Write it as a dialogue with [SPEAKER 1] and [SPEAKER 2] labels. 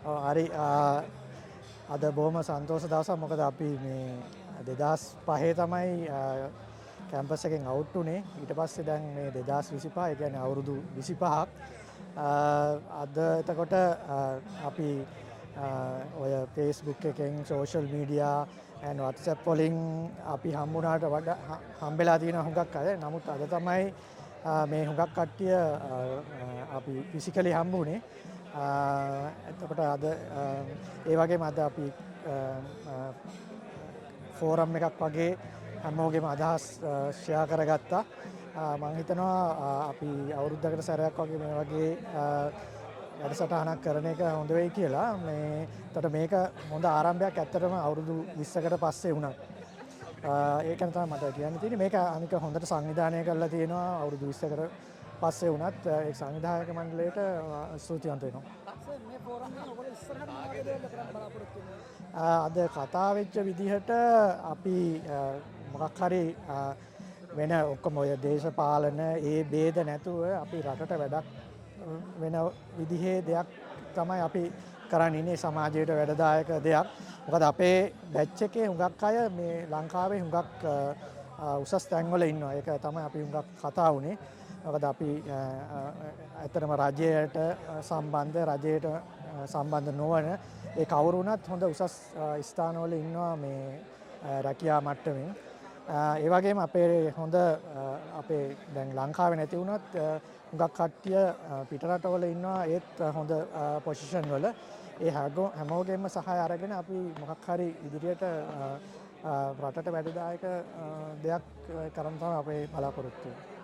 [SPEAKER 1] හරි අද බොහොම සන්තෝෂ දවසක්. මොකද අපි මේ 2005 තමයි කැම්පස් එකෙන් අවුට් වුණේ. ඊට පස්සේ දැන් මේ 2025 ඒ කියන්නේ අවුරුදු 25ක්. අද එතකොට අපි ඔය Facebook එකෙන් සෝෂල් මීඩියා and WhatsApp වලින් අපි හම්බුණාට වඩා හම්බෙලා තියෙන හුඟක් අය. නමුත් අද තමයි මේ හුඟක් කට්ටිය අපි ෆිසිකලි හම්බුනේ. එතකොට අද ඒ වගේම අද අපි ෆෝරම් එකක් වගේ හැමෝගෙම අදහස් ෂෙයා කරගත්තා. මම හිතනවා අපි අවුරුද්දකට සැරයක් වගේ මේ වගේ වැඩසටහනක් කරන එක හොඳ වෙයි කියලා. එතකොට මේක හොඳ ආරම්භයක් ඇත්තටම අවුරුදු 20කට පස්සේ වුණා. ඒකන තමයි මට කියන්න තියෙන්නේ. මේක අනික හොඳට සංවිධානය කරලා තියෙනවා අවුරුදු 20කට පස්සේ වුණත් ඒ සංවිධායක මණ්ඩලයට ස්තුතිවන්ත වෙනවා.
[SPEAKER 2] මේ ෆෝරම් එක ඔයගොල්ලෝ ඉස්සරහට මොනවද දෙන්න බලාපොරොත්තු වෙන්නේ?
[SPEAKER 1] අද කතා වෙච්ච විදිහට අපි මොකක් හරි වෙන ඔක්කොම ඔය දේශපාලන ඒ ભેද නැතුව අපි රටට වැඩක් වෙන විදිහේ දෙයක් තමයි අපි කරන් ඉන්නේ. සමාජයට වැඩදායක දෙයක්. මොකද අපේ බැච් එකේ හුඟක් අය මේ ලංකාවේ හුඟක් උසස් තැන්වල ඉන්නවා. ඒක තමයි අපි හුඟක් කතා වුණේ. මොකද අපි ඇත්තටම රජයට සම්බන්ධ නොවන ඒ කවුරු වුණත් හොඳ උසස් ස්ථානවල ඉන්නවා මේ රැකියා මට්ටමින්. ඒ වගේම අපේ දැන් ලංකාවේ නැති වුණත් හුඟක් කට්ටිය පිටරටවල ඉන්නවා ඒත් හොඳ පොසිෂන් වල. ඒ හැමෝගෙම සහාය අරගෙන අපි මොකක් හරි ඉදිරියට රටට වැඩදායක දෙයක් කරන්න තමයි අපේ බලාපොරොත්තුව.